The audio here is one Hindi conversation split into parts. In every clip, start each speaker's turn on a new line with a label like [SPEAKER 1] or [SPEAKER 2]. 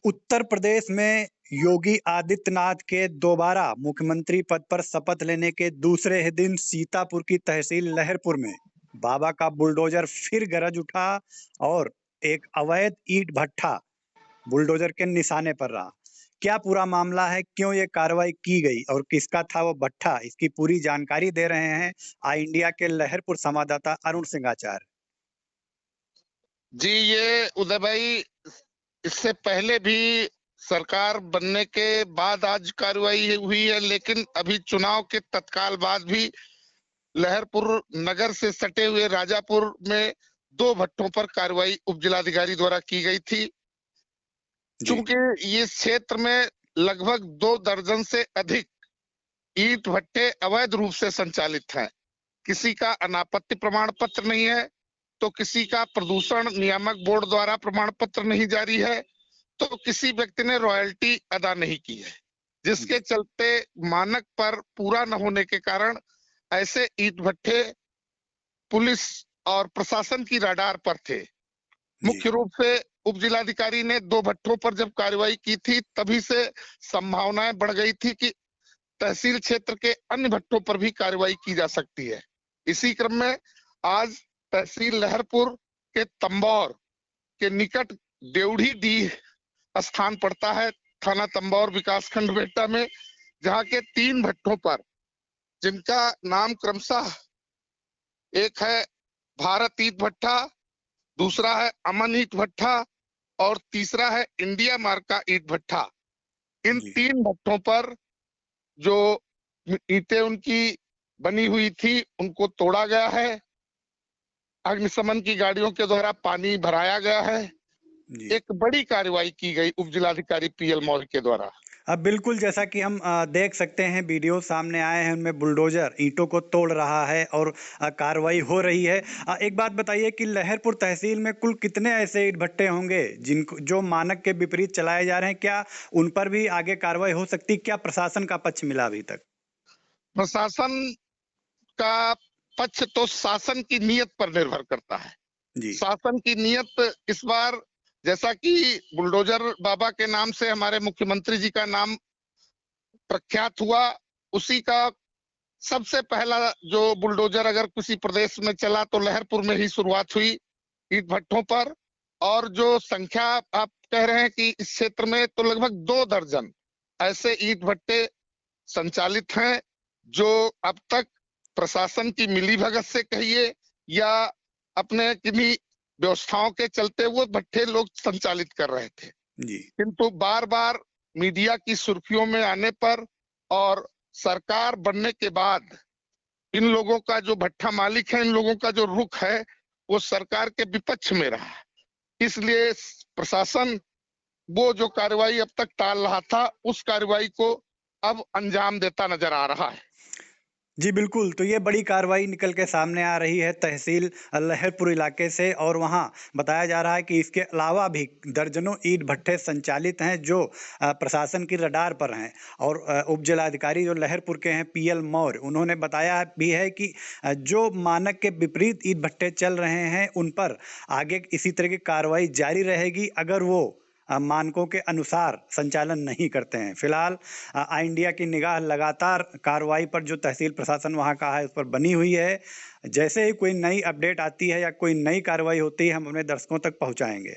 [SPEAKER 1] उत्तर प्रदेश में योगी आदित्यनाथ के दोबारा मुख्यमंत्री पद पर शपथ लेने के दूसरे ही दिन सीतापुर की तहसील लहरपुर में बाबा का बुलडोजर फिर गरज उठा और एक अवैध ईंट भट्ठा बुलडोजर के निशाने पर रहा। क्या पूरा मामला है, क्यों ये कार्रवाई की गई और किसका था वो भट्ठा, इसकी पूरी जानकारी दे रहे हैं आई इंडिया के लहरपुर संवाददाता अरुण सिंह आचार्य।
[SPEAKER 2] जी, ये उदय भाई, इससे पहले भी सरकार बनने के बाद आज कार्रवाई हुई है, लेकिन अभी चुनाव के तत्काल बाद भी लहरपुर नगर से सटे हुए राजापुर में 2 भट्टों पर कार्रवाई उप जिलाधिकारी द्वारा की गई थी। चूंकि ये क्षेत्र में लगभग 2 दर्जन से अधिक ईंट भट्टे अवैध रूप से संचालित हैं। किसी का अनापत्ति प्रमाण पत्र नहीं है, तो किसी का प्रदूषण नियामक बोर्ड द्वारा प्रमाण पत्र नहीं जारी है, तो किसी व्यक्ति ने रॉयल्टी अदा नहीं की है, जिसके चलते मानक पर पूरा न होने के कारण ऐसे ईंट भट्टे पुलिस और प्रशासन की रडार पर थे। मुख्य रूप से उप जिलाधिकारी ने 2 भट्टों पर जब कार्रवाई की थी, तभी से संभावनाएं बढ़ गई थी कि तहसील क्षेत्र के अन्य भट्टों पर भी कार्रवाई की जा सकती है। इसी क्रम में आज तहसील लहरपुर के तंबौर के निकट देवढ़ी डी स्थान पड़ता है, थाना तंबौर विकासखंड बेटा में, जहां के 3 भट्टों पर, जिनका नाम क्रमशः एक है भारत ईंट भट्ठा, दूसरा है अमन ईंट भट्ठा और तीसरा है इंडिया मार्क का ईंट भट्ठा। इन 3 भट्टों पर जो ईंटें उनकी बनी हुई थी, उनको तोड़ा गया है। अग्निशमन की गाड़ियों के द्वारा पानी भराया गया है। एक बड़ी कार्रवाई की गई उप जिलाधिकारी पीएल मौर्य के द्वारा।
[SPEAKER 1] अब बिल्कुल जैसा कि हम देख सकते हैं, वीडियो सामने आए हैं, उनमें बुलडोजर ईंटों को तोड़ रहा है और कार्रवाई हो रही है। एक बात बताइए कि लहरपुर तहसील में कुल कितने ऐसे ईंट भट्टे होंगे जिनको जो मानक के विपरीत चलाए जा रहे हैं? क्या उन पर भी आगे कार्रवाई हो सकती? क्या प्रशासन का पक्ष मिला अभी तक?
[SPEAKER 2] प्रशासन का पक्ष तो शासन की नीयत पर निर्भर करता है। शासन की नीयत इस बार, जैसा कि बुलडोजर बाबा के नाम से हमारे मुख्यमंत्री जी का नाम प्रख्यात हुआ, उसी का सबसे पहला जो बुलडोजर अगर किसी प्रदेश में चला तो लहरपुर में ही शुरुआत हुई ईंट भट्टों पर। और जो संख्या आप कह रहे हैं कि इस क्षेत्र में, तो लगभग 2 दर्जन ऐसे ईंट भट्टे संचालित हैं, जो अब तक प्रशासन की मिलीभगत से कहिए या अपने किन्हीं व्यवस्थाओं के चलते वो भट्टे लोग संचालित कर रहे थे। किंतु बार बार मीडिया की सुर्खियों में आने पर और सरकार बनने के बाद इन लोगों का जो भट्ठा मालिक है, इन लोगों का जो रुख है, वो सरकार के विपक्ष में रहा। इसलिए प्रशासन वो जो कार्रवाई अब तक टाल रहा था, उस कार्रवाई को अब अंजाम देता नजर आ रहा है।
[SPEAKER 1] जी बिल्कुल, तो ये बड़ी कार्रवाई निकल के सामने आ रही है तहसील लहरपुर इलाके से, और वहाँ बताया जा रहा है कि इसके अलावा भी दर्जनों ईंट भट्टे संचालित हैं जो प्रशासन की रडार पर हैं। और उप जिलाधिकारी जो लहरपुर के हैं पीएल मौर्य, उन्होंने बताया भी है कि जो मानक के विपरीत ईंट भट्टे चल रहे हैं उन पर आगे इसी तरह की कार्रवाई जारी रहेगी अगर वो मानकों के अनुसार संचालन नहीं करते हैं। फिलहाल आई इंडिया की निगाह लगातार कार्रवाई पर जो तहसील प्रशासन वहां का है उस पर बनी हुई है। जैसे ही कोई नई अपडेट आती है या कोई नई कार्रवाई होती है, हम अपने दर्शकों तक पहुंचाएंगे।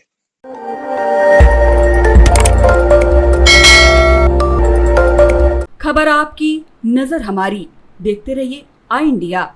[SPEAKER 3] खबर आपकी, नजर हमारी। देखते रहिए आई इंडिया।